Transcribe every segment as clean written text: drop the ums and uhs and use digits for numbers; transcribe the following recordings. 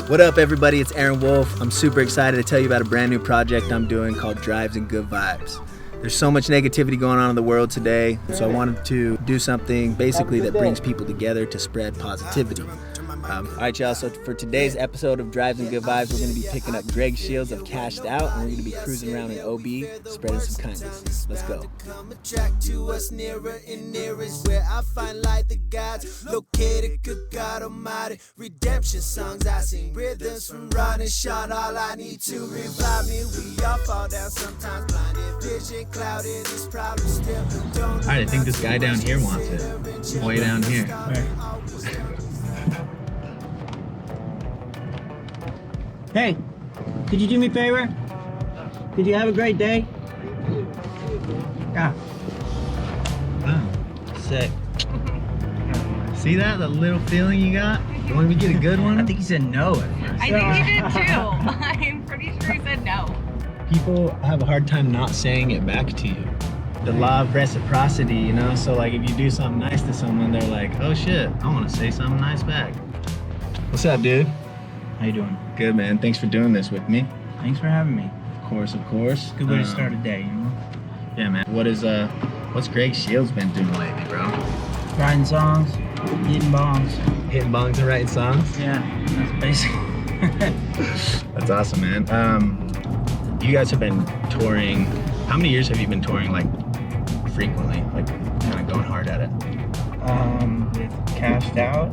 What up, everybody? It's Aaron Wolf. I'm super excited to tell you about a brand new project I'm doing called Drives and Good Vibes. There's so much negativity going on in the world today, so I wanted to do something basically that brings people together to spread positivity. All right, y'all, so for today's episode of Drives and Good Vibes, we're going to be picking up Greg Shields of Kash'd and we're going to be cruising around in OB, spreading some kindness. Let's go. To us nearer and nearest where I find light, the gods located, good God Almighty. Redemption songs, I sing rhythms from Ron and Sean. All I need to revive me. We all fall down sometimes, blinded, vision clouded. This problem still don't. All right, I think this guy down here wants it. Way down here. Hey, could you do me a favor? Could you have a great day? Yeah. Wow. Sick. See that? The little feeling you got? You want me to get a good one? I think he said no at first. I think he did too. I'm pretty sure he said no. People have a hard time not saying it back to you. The law of reciprocity, you know? So like if you do something nice to someone, they're like, oh shit, I want to say something nice back. What's up, dude? How you doing? Good, man. Thanks for doing this with me. Thanks for having me. Of course, of course. Good way to start a day, you know? Yeah, man. What's Greg Shields been doing lately, bro? Writing songs, hitting bongs. Hitting bongs and writing songs? Yeah, that's basic. That's awesome, man. You guys have been touring. How many years have you been touring, like, frequently? Like, kind of going hard at it? With Kash'd out,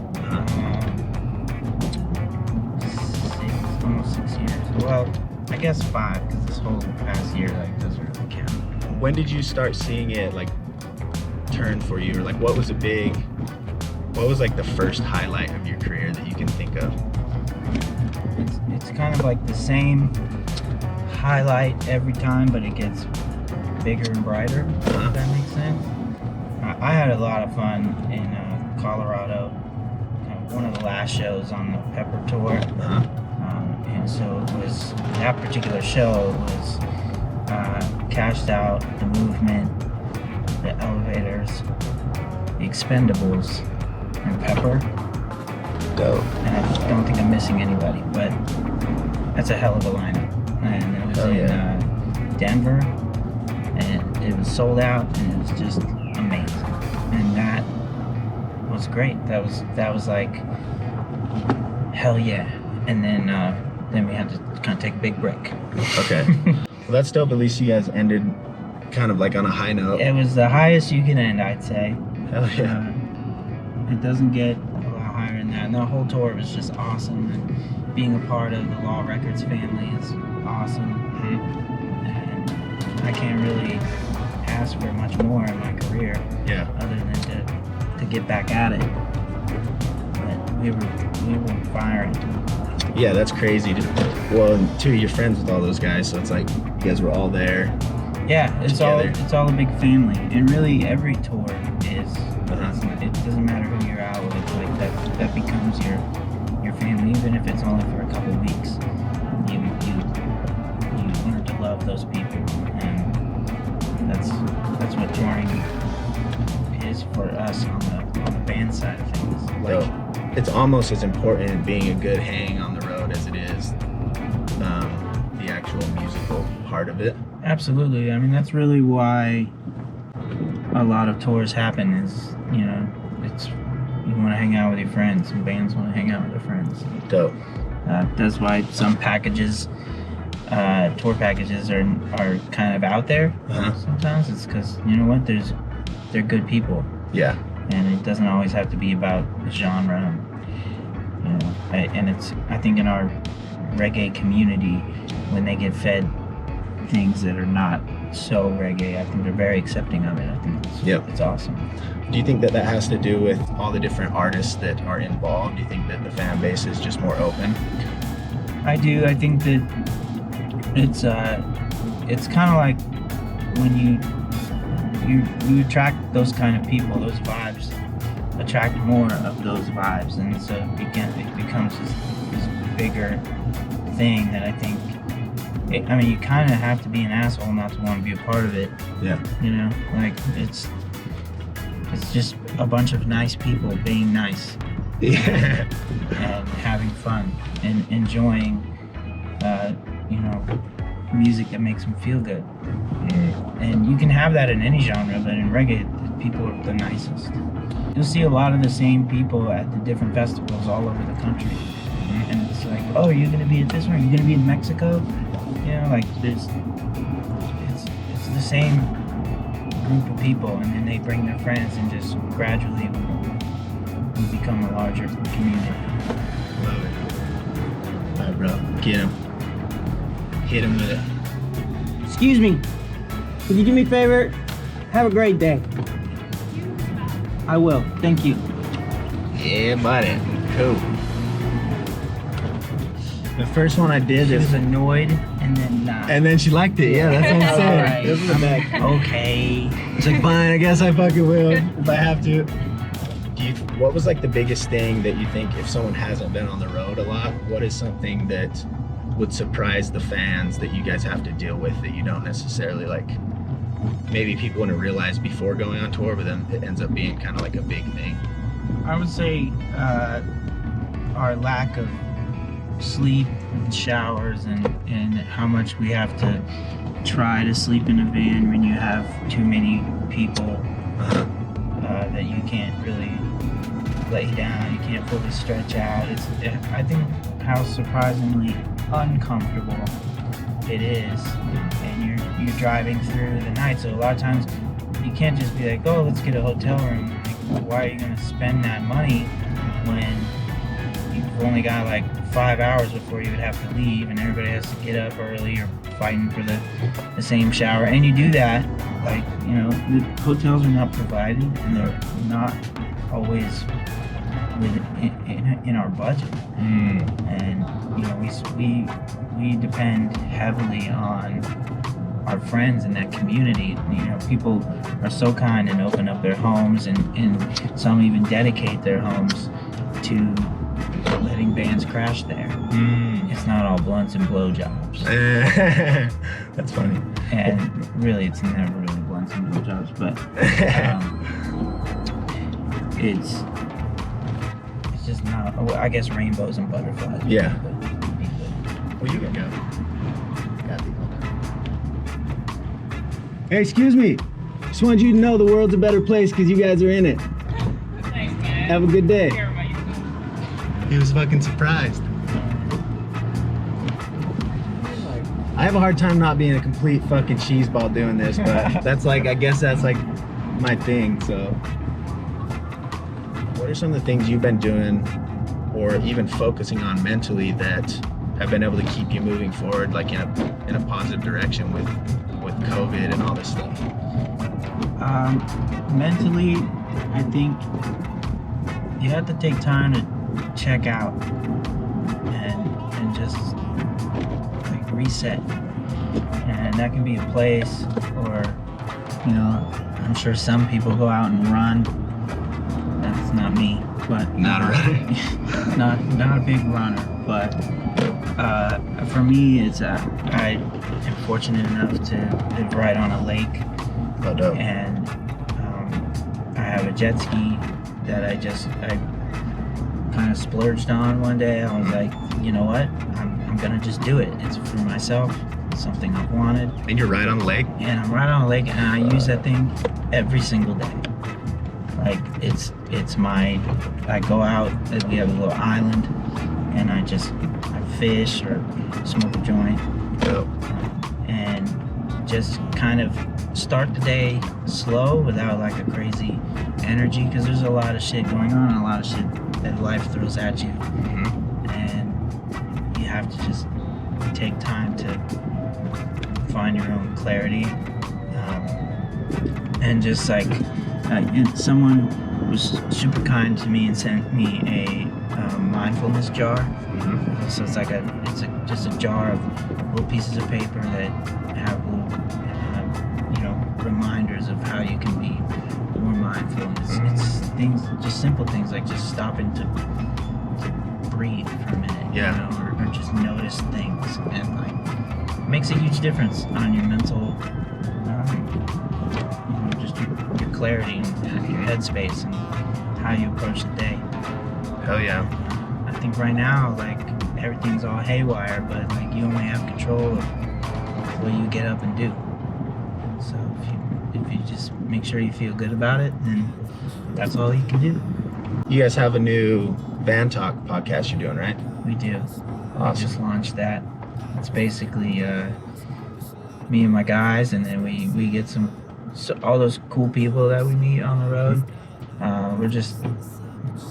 almost 6 years. Well, I guess 5, because this whole past year, like, doesn't really count. When did you start seeing it, like, turn for you? Or, like, what was like the first highlight of your career that you can think of? It's kind of like the same highlight every time, but it gets bigger and brighter, if that makes sense. I had a lot of fun in Colorado, one of the last shows on the Pepper tour. And so it was, that particular show was Kash'd Out, The Movement, The Elevators, The Expendables, and Pepper. Dope. And I don't think I'm missing anybody, but that's a hell of a lineup. And it was in Denver, and it was sold out, and it was just amazing. And that was great. That was like, hell yeah. And then we had to kind of take a big break. Okay. Well, that's dope. At least you guys ended kind of like on a high note. It was the highest you can end, I'd say. Hell yeah. It doesn't get a lot higher than that. And the whole tour was just awesome. And being a part of the Law Records family is awesome. And I can't really ask for much more in my career. Yeah. Other than to get back at it. But we were firing. Yeah, that's crazy. Well, too, you're friends with all those guys, so it's like you guys were all there. Yeah, it's all a big family, and really every tour is. It doesn't matter who you're out with, like that becomes your family, even if it's only for a couple of weeks. You learn to love those people, and that's what touring is for us on the band side of things. Like, it's almost as important being a good hang on the road as it is the actual musical part of it. Absolutely. I mean, that's really why a lot of tours happen is, you know, it's you want to hang out with your friends, and bands want to hang out with their friends. Dope. That's why some packages, tour packages are kind of out there. Sometimes it's because, you know what, they're good people. Yeah. And it doesn't always have to be about the genre. You know, I think in our reggae community, when they get fed things that are not so reggae, I think they're very accepting of it. I think it's awesome. Do you think that has to do with all the different artists that are involved? Do you think that the fan base is just more open? I do. I think that it's kind of like when you attract those kind of people, those vibes attract more of those vibes, and so it becomes this bigger thing that I think. I mean, you kind of have to be an asshole not to want to be a part of it. Yeah. You know, like it's just a bunch of nice people being nice. Yeah. and having fun and enjoying, music that makes them feel good. And you can have that in any genre, but in reggae, people are the nicest. You'll see a lot of the same people at the different festivals all over the country. And it's like, oh, you're gonna be at this one? You're gonna be in Mexico? Like it's the same group of people, and then they bring their friends, and just gradually we become a larger community. Love it. All right, bro, get him. Hit him with it. Excuse me. Could you do me a favor? Have a great day. I will. Thank you. Yeah, buddy. Cool. The first one I did She is, was annoyed and then not. and then she liked it. Yeah, that's what I'm saying. Alright. This is the back. Okay. It's like, fine, I guess I fucking will if I have to. What was like the biggest thing that you think, if someone hasn't been on the road a lot, what is something that would surprise the fans that you guys have to deal with that you don't necessarily like? Maybe people wouldn't realize before going on tour, but then it ends up being kind of like a big thing. I would say our lack of sleep and showers and how much we have to try to sleep in a van when you have too many people that you can't really lay down, you can't fully stretch out. I think how surprisingly uncomfortable it is, and you're driving through the night, so a lot of times you can't just be like, oh, let's get a hotel room. Like, why are you going to spend that money when you've only got like 5 hours before you would have to leave, and everybody has to get up early, or fighting for the same shower? And you do that, like, the hotels are not provided, and they're not always in our budget. And we depend heavily on our friends in that community. People are so kind and open up their homes, and some even dedicate their homes to letting bands crash there. It's not all blunts and blowjobs. That's funny. And really, it's never really blunts and blowjobs, but it's just not. I guess rainbows and butterflies. Yeah. Would be good. Well, you can go. Hey, excuse me. Just wanted you to know the world's a better place because you guys are in it. Thanks, man. Have a good day. Care about yourself. He was fucking surprised. I have a hard time not being a complete fucking cheeseball doing this, but that's like, I guess that's like my thing, so. What are some of the things you've been doing or even focusing on mentally that have been able to keep you moving forward, like in a positive direction with COVID and all this stuff? Mentally, I think you have to take time to check out and just like reset. And that can be a place, or I'm sure some people go out and run. That's not me, but Not a runner. not a big runner, but for me, it's I am fortunate enough to live right on a lake. Oh, dope. And I have a jet ski that I kind of splurged on one day. I was like, you know what? I'm gonna just do it. It's for myself. It's something I've wanted. And you're right on the lake? And I'm right on a lake, and I use that thing every single day. Like it's my. I go out. We have a little island, and I fish or smoke a joint. Dope. And just kind of start the day slow without like a crazy energy, because there's a lot of shit going on, a lot of shit that life throws at you. And you have to just take time to find your own clarity. And just like someone was super kind to me and sent me a mindfulness jar. So it's like just a jar of little pieces of paper that have little reminders of how you can be more mindful. It's things, just simple things like just stopping to breathe for a minute, or just notice things, and like it makes a huge difference on your mental, just your clarity and your headspace and how you approach the day. Hell yeah. I think right now, like, everything's all haywire, but like you only have control of what you get up and do. So if you just make sure you feel good about it, then that's all you can do. You guys have a new Van Talk podcast you're doing, right? We do. Awesome. We just launched that. It's basically me and my guys, and then we get all those cool people that we meet on the road. We're just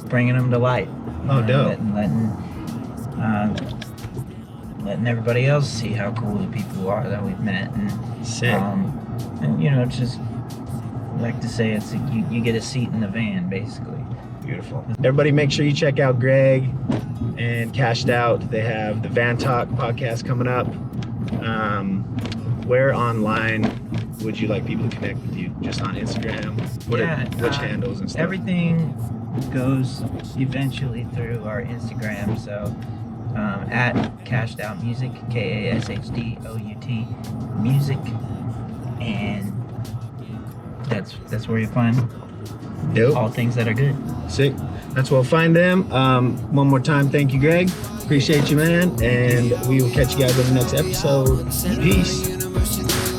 bringing them to light. Oh, dope. Letting everybody else see how cool the people are that we've met, and Sick. and you know, just like to say, it's you get a seat in the van, basically. Beautiful. Everybody make sure you check out Greg and Kash'd Out. They have the Van Talk podcast coming up. Where online would you like people to connect with you? Just on Instagram? Which handles and stuff? Everything goes eventually through our Instagram, so at Kash'd Out Music, KASHDOUT Music, and that's where you find Dope. all things that are good. Sick. That's where we'll find them. One more time, thank you, Greg. Appreciate you, man. And we will catch you guys in the next episode. Peace.